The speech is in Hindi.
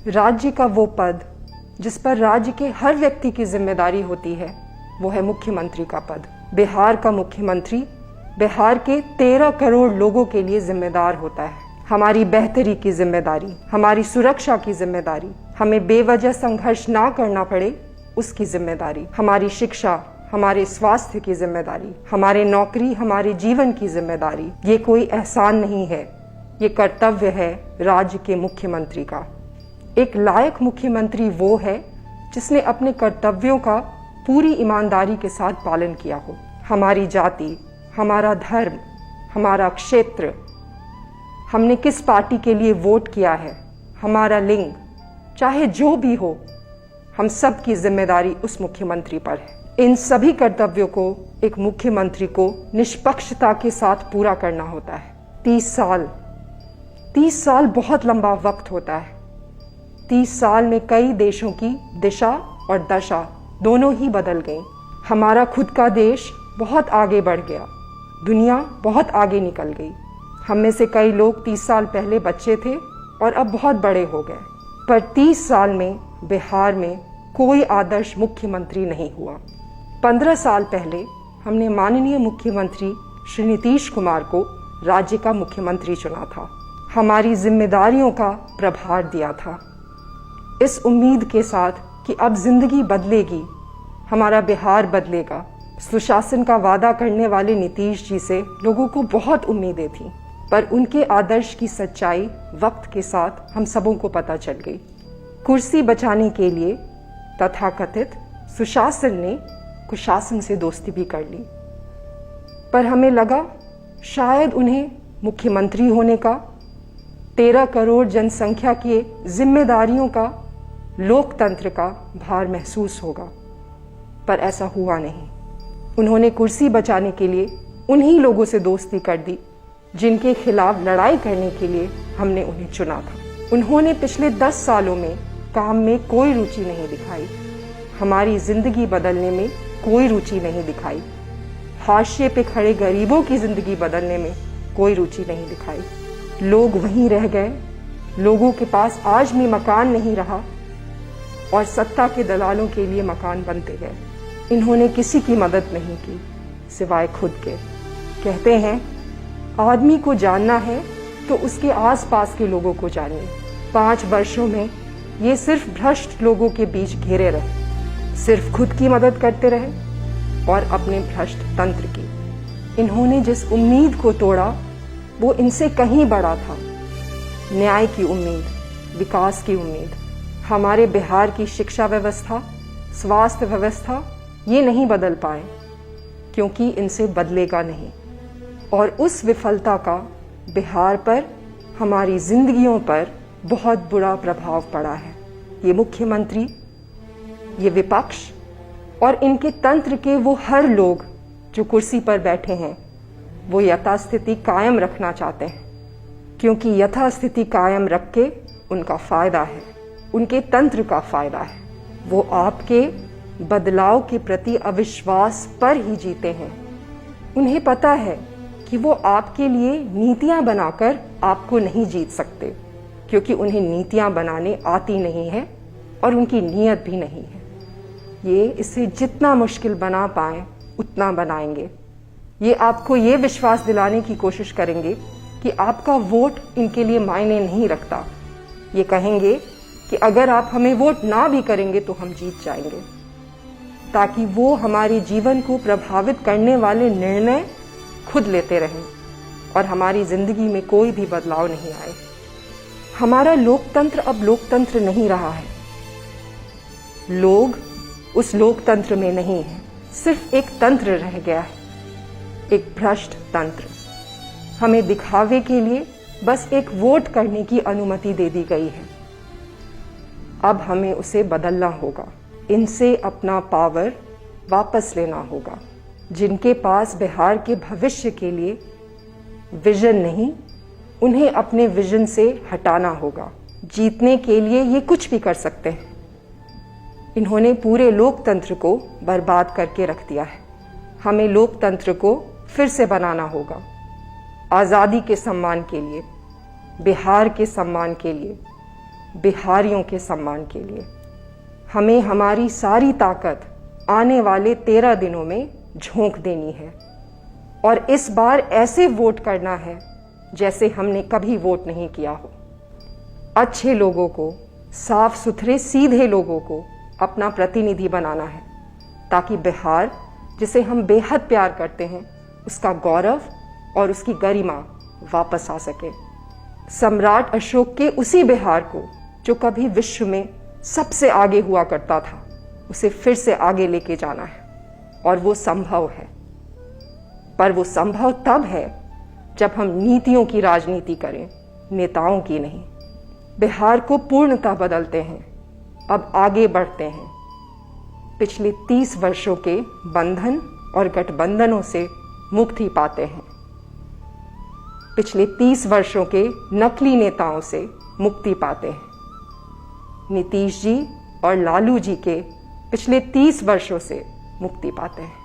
राज्य का वो पद जिस पर राज्य के हर व्यक्ति की जिम्मेदारी होती है, वो है मुख्यमंत्री का पद। बिहार का मुख्यमंत्री बिहार के 13 करोड़ लोगों के लिए जिम्मेदार होता है। हमारी बेहतरी की जिम्मेदारी, हमारी सुरक्षा की जिम्मेदारी, हमें बेवजह संघर्ष ना करना पड़े उसकी जिम्मेदारी, हमारी शिक्षा, हमारे स्वास्थ्य की जिम्मेदारी, हमारे नौकरी, हमारे जीवन की जिम्मेदारी। ये कोई एहसान नहीं है, ये कर्तव्य है राज्य के मुख्यमंत्री का। एक लायक मुख्यमंत्री वो है जिसने अपने कर्तव्यों का पूरी ईमानदारी के साथ पालन किया हो। हमारी जाति, हमारा धर्म, हमारा क्षेत्र, हमने किस पार्टी के लिए वोट किया है, हमारा लिंग, चाहे जो भी हो, हम सब की जिम्मेदारी उस मुख्यमंत्री पर है। इन सभी कर्तव्यों को एक मुख्यमंत्री को निष्पक्षता के साथ पूरा करना होता है। 30 साल बहुत लंबा वक्त होता है। 30 साल में कई देशों की दिशा और दशा दोनों ही बदल गई। हमारा खुद का देश बहुत आगे बढ़ गया, दुनिया बहुत आगे निकल गई। हम में से कई लोग 30 साल पहले बच्चे थे और अब बहुत बड़े हो गए, पर 30 साल में बिहार में कोई आदर्श मुख्यमंत्री नहीं हुआ। 15 साल पहले हमने माननीय मुख्यमंत्री श्री नीतीश कुमार को राज्य का मुख्यमंत्री चुना था, हमारी जिम्मेदारियों का प्रभार दिया था, इस उम्मीद के साथ कि अब जिंदगी बदलेगी, हमारा बिहार बदलेगा। सुशासन का वादा करने वाले नीतीश जी से लोगों को बहुत उम्मीदें थीं, पर उनके आदर्श की सच्चाई वक्त के साथ हम सबों को पता चल गई। कुर्सी बचाने के लिए तथाकथित सुशासन ने कुशासन से दोस्ती भी कर ली, पर हमें लगा शायद उन्हें मुख्यमंत्री होने का, 13 करोड़ जनसंख्या की जिम्मेदारियों का, लोकतंत्र का भार महसूस होगा, पर ऐसा हुआ नहीं। उन्होंने कुर्सी बचाने के लिए उन्हीं लोगों से दोस्ती कर दी जिनके खिलाफ लड़ाई करने के लिए हमने उन्हें चुना था। उन्होंने पिछले 10 सालों में काम में कोई रुचि नहीं दिखाई, हमारी जिंदगी बदलने में कोई रुचि नहीं दिखाई, हाशिए पे खड़े गरीबों की जिंदगी बदलने में कोई रुचि नहीं दिखाई। लोग वहीं रह गए, लोगों के पास आज भी मकान नहीं रहा और सत्ता के दलालों के लिए मकान बनते गए। इन्होंने किसी की मदद नहीं की सिवाय खुद के। कहते हैं आदमी को जानना है तो उसके आसपास के लोगों को जानिए। 5 वर्षों में ये सिर्फ भ्रष्ट लोगों के बीच घेरे रहे, सिर्फ खुद की मदद करते रहे और अपने भ्रष्ट तंत्र की। इन्होंने जिस उम्मीद को तोड़ा वो इनसे कहीं बड़ा था। न्याय की उम्मीद, विकास की उम्मीद। हमारे बिहार की शिक्षा व्यवस्था, स्वास्थ्य व्यवस्था ये नहीं बदल पाए क्योंकि इनसे बदलेगा नहीं, और उस विफलता का बिहार पर, हमारी जिंदगियों पर बहुत बुरा प्रभाव पड़ा है। ये मुख्यमंत्री, ये विपक्ष और इनके तंत्र के वो हर लोग जो कुर्सी पर बैठे हैं, वो यथास्थिति कायम रखना चाहते हैं, क्योंकि यथास्थिति कायम रख के उनका फायदा है, उनके तंत्र का फायदा है। वो आपके बदलाव के प्रति अविश्वास पर ही जीते हैं। उन्हें पता है कि वो आपके लिए नीतियां बनाकर आपको नहीं जीत सकते, क्योंकि उन्हें नीतियां बनाने आती नहीं है और उनकी नीयत भी नहीं है। ये इसे जितना मुश्किल बना पाए उतना बनाएंगे। ये आपको ये विश्वास दिलाने की कोशिश करेंगे कि आपका वोट इनके लिए मायने नहीं रखता। ये कहेंगे कि अगर आप हमें वोट ना भी करेंगे तो हम जीत जाएंगे, ताकि वो हमारे जीवन को प्रभावित करने वाले निर्णय खुद लेते रहें और हमारी जिंदगी में कोई भी बदलाव नहीं आए। हमारा लोकतंत्र अब लोकतंत्र नहीं रहा है। लोग उस लोकतंत्र में नहीं है, सिर्फ एक तंत्र रह गया है, एक भ्रष्ट तंत्र। हमें दिखावे के लिए बस एक वोट करने की अनुमति दे दी गई है। अब हमें उसे बदलना होगा, इनसे अपना पावर वापस लेना होगा। जिनके पास बिहार के भविष्य के लिए विजन नहीं, उन्हें अपने विजन से हटाना होगा। जीतने के लिए ये कुछ भी कर सकते हैं। इन्होंने पूरे लोकतंत्र को बर्बाद करके रख दिया है। हमें लोकतंत्र को फिर से बनाना होगा, आज़ादी के सम्मान के लिए, बिहार के सम्मान के लिए, बिहारियों के सम्मान के लिए। हमें हमारी सारी ताकत आने वाले 13 दिनों में झोंक देनी है और इस बार ऐसे वोट करना है जैसे हमने कभी वोट नहीं किया हो। अच्छे लोगों को, साफ सुथरे सीधे लोगों को अपना प्रतिनिधि बनाना है ताकि बिहार, जिसे हम बेहद प्यार करते हैं, उसका गौरव और उसकी गरिमा वापस आ सके। सम्राट अशोक के उसी बिहार को जो कभी विश्व में सबसे आगे हुआ करता था, उसे फिर से आगे लेके जाना है और वो संभव है। पर वो संभव तब है जब हम नीतियों की राजनीति करें, नेताओं की नहीं। बिहार को पूर्णतः बदलते हैं, अब आगे बढ़ते हैं। पिछले 30 वर्षों के बंधन और गठबंधनों से मुक्ति पाते हैं। पिछले 30 वर्षों के नकली नेताओं से मुक्ति पाते हैं। नीतीश जी और लालू जी के पिछले 30 वर्षों से मुक्ति पाते हैं।